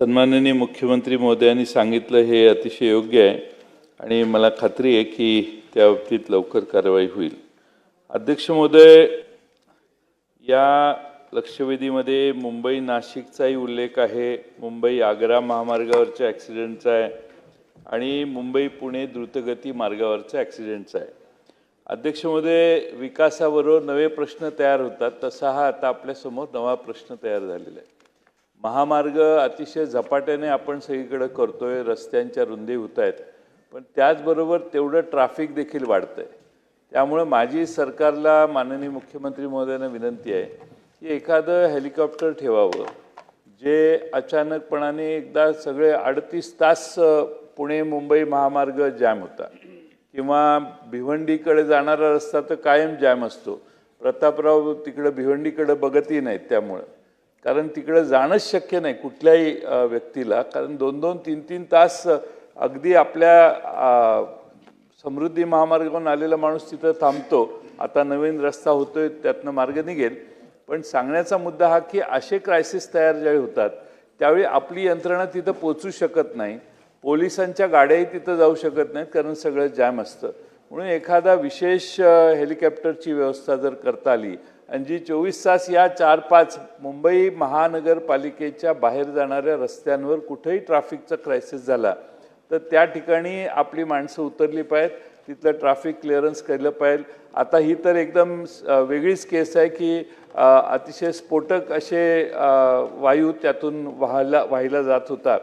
सन्माननीय मुख्यमंत्री महोदयांनी सांगितलं हे अतिशय योग्य आहे आणि मला खात्री आहे की त्या बाबतीत लवकर कारवाई होईल। अध्यक्ष महोदय, या लक्षवेधीमध्ये मुंबई नाशिकचाही उल्लेख आहे, मुंबई आग्रा महामार्गावरच्या ॲक्सिडेंटचा आहे आणि मुंबई पुणे द्रुतगती मार्गावरच्या ॲक्सिडेंटचा आहे। अध्यक्ष महोदय, विकासाबरोबर नवे प्रश्न तयार होतात, तसा हा आता आपल्यासमोर नवा प्रश्न तयार झालेला आहे। महामार्ग अतिशय झपाट्याने आपण सगळीकडे करतोय, रस्त्यांच्या रुंदी होत आहेत, पण त्याचबरोबर तेवढं ट्रॅफिक देखील वाढतंय। त्यामुळे माझी सरकारला माननीय मुख्यमंत्री महोदयांना विनंती आहे की एखादं हेलिकॉप्टर ठेवावं जे अचानकपणाने एकदा सगळे 38 तास पुणे मुंबई महामार्ग जॅम होता किंवा भिवंडीकडे जाणारा रस्ता तर कायम जॅम असतो। प्रतापराव तिकडे भिवंडीकडे बघतही नाहीत, त्यामुळे कारण तिकडे जाणंच शक्य नाही कुठल्याही व्यक्तीला, कारण 2-2, 3-3 तास अगदी आपल्या समृद्धी महामार्गावरून आलेला माणूस तिथं थांबतो। आता नवीन रस्ता होतोय, त्यातनं मार्ग निघेल, पण सांगण्याचा मुद्दा हा की असे क्रायसिस तयार ज्यावेळी होतात त्यावेळी आपली यंत्रणा तिथं पोहोचू शकत नाही, पोलिसांच्या गाड्याही तिथं जाऊ शकत नाहीत कारण सगळं जॅम असतं। म्हणून एखादा विशेष हेलिकॉप्टरची व्यवस्था जर करता आली आणि जी 24 तास या 4-5 मुंबई महानगरपालिकेच्या बाहेर जाणाऱ्या रस्त्यांवर कुठेही ट्रॅफिकचा क्रायसिस झाला तर त्या ठिकाणी आपली माणसं उतरली पाहिजेत, तिथलं ट्रॅफिक क्लिअरन्स केलं पाहिजे। आता ही तर एकदम वेगळीच केस आहे की अतिशय स्फोटक असे वायू त्यातून वाहिला जात होता।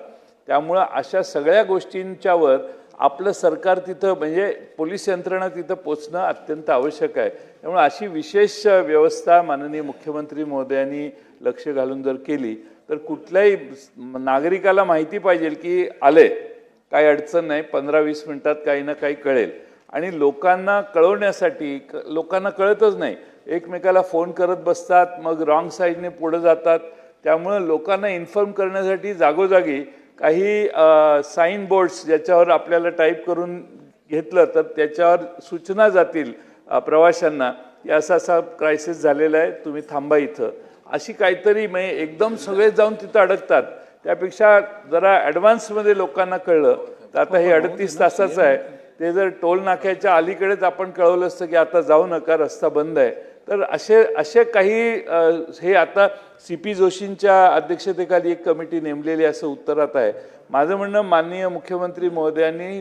त्यामुळं अशा सगळ्या गोष्टींच्यावर आपलं सरकार तिथं म्हणजे पोलीस यंत्रणा तिथं पोचणं अत्यंत आवश्यक आहे। त्यामुळे अशी विशेष व्यवस्था माननीय मुख्यमंत्री महोदयांनी लक्ष घालून जर केली तर कुठल्याही नागरिकाला माहिती पाहिजे की आले, काही अडचण नाही, 15-20 मिनिटात काही ना काही कळेल। आणि लोकांना कळवण्यासाठी लोकांना कळतच नाही, एकमेकाला फोन करत बसतात, मग रॉंग साईडने पुढे जातात। त्यामुळे लोकांना इन्फॉर्म करण्यासाठी जागोजागी काही साइन बोर्ड्स ज्याच्यावर आपल्याला टाईप करून घेतलं तर त्याच्यावर सूचना जातील प्रवाशांना की असा क्रायसिस झालेला आहे, तुम्ही थांबा इथं, अशी काहीतरी। म्हणजे एकदम सगळे जाऊन तिथं अडकतात, त्यापेक्षा जरा ॲडव्हान्समध्ये लोकांना कळलं तर आता हे 38 तासाचं आहे, ते जर टोल नाक्याच्या अलीकडेच आपण कळवलं असतं की आता जाऊ नका, रस्ता बंद आहे, तर असे काही हे आता CP जोशींच्या अध्यक्षतेखाली एक कमिटी नेमलेली असं उत्तरात आहे। माझं म्हणणं, माननीय मुख्यमंत्री महोदयांनी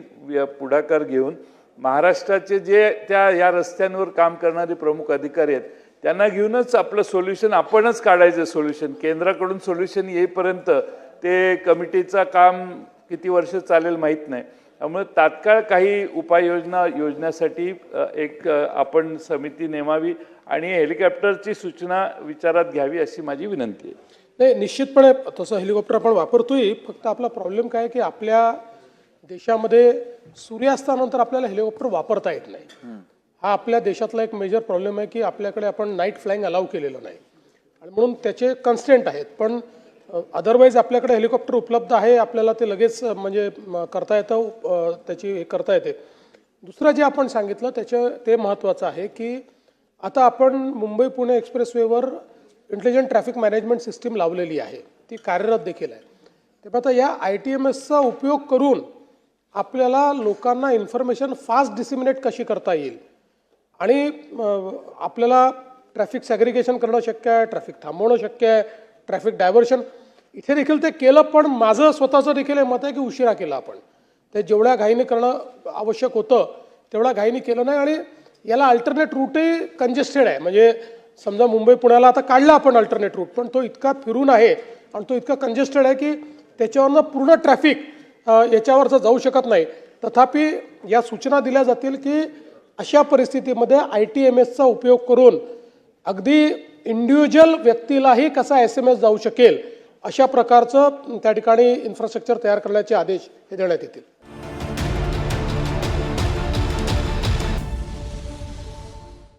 पुढाकार घेऊन महाराष्ट्राचे जे या रस्त्यांवर काम करणारे प्रमुख अधिकारी आहेत त्यांना घेऊनच आपलं सोल्युशन आपणच काढायचं। सोल्युशन केंद्राकडून सोल्युशन येईपर्यंत ते कमिटीचं काम किती वर्ष चालेल माहीत नाही। त्यामुळे तात्काळ काही उपाययोजना योजण्यासाठी एक आपण समिती नेमावी आणि हेलिकॉप्टरची सूचना विचारात घ्यावी अशी माझी विनंती आहे। नाही, निश्चितपणे तसं हेलिकॉप्टर आपण वापरतोय, फक्त आपला प्रॉब्लेम काय की आपल्या देशामध्ये सूर्यास्तानंतर आपल्याला हेलिकॉप्टर वापरता येत नाही। हा आपल्या देशातला एक मेजर प्रॉब्लेम आहे की आपल्याकडे आपण नाईट फ्लाइंग अलाउ केलेलं नाही आणि म्हणून त्याचे कन्स्टेंट आहेत। पण अदरवाईज आपल्याकडे हेलिकॉप्टर उपलब्ध आहे, आपल्याला ते लगेच म्हणजे करता येतं, त्याची हे करता येते। दुसरं जे आपण सांगितलं ते महत्त्वाचं आहे की आता आपण मुंबई पुणे एक्सप्रेसवेवर इंटेलिजंट ट्रॅफिक मॅनेजमेंट सिस्टीम लावलेली आहे, ती कार्यरत देखील आहे। तेव्हा आता या ITMSचा उपयोग करून आपल्याला लोकांना इन्फॉर्मेशन फास्ट डिसिमिनेट कशी करता येईल आणि आपल्याला ट्रॅफिक सॅग्रिगेशन करणं शक्य आहे, ट्रॅफिक थांबवणं शक्य आहे, ट्रॅफिक डायव्हर्शन इथे देखील ते केलं। पण माझं स्वतःचं देखील मत आहे की उशिरा केलं आपण, ते जेवढ्या घाईने करणं आवश्यक होतं तेवढ्या घाईने केलं नाही आणि याला अल्टरनेट रूटही कंजेस्टेड आहे। म्हणजे समजा मुंबई पुण्याला आता काढला आपण अल्टरनेट रूट, पण तो इतका फिरून आहे आणि तो इतका कंजेस्टेड आहे की त्याच्यावरनं पूर्ण ट्रॅफिक याच्यावरचं जाऊ शकत नाही। तथापि या सूचना दिल्या जातील की अशा परिस्थितीमध्ये ITMSचा उपयोग करून अगदी इंडिव्हिज्युअल व्यक्तीलाही कसा SMS जाऊ शकेल अशा प्रकारचं त्या ठिकाणी इन्फ्रास्ट्रक्चर तयार करण्याचे आदेश हे देण्यात येतील।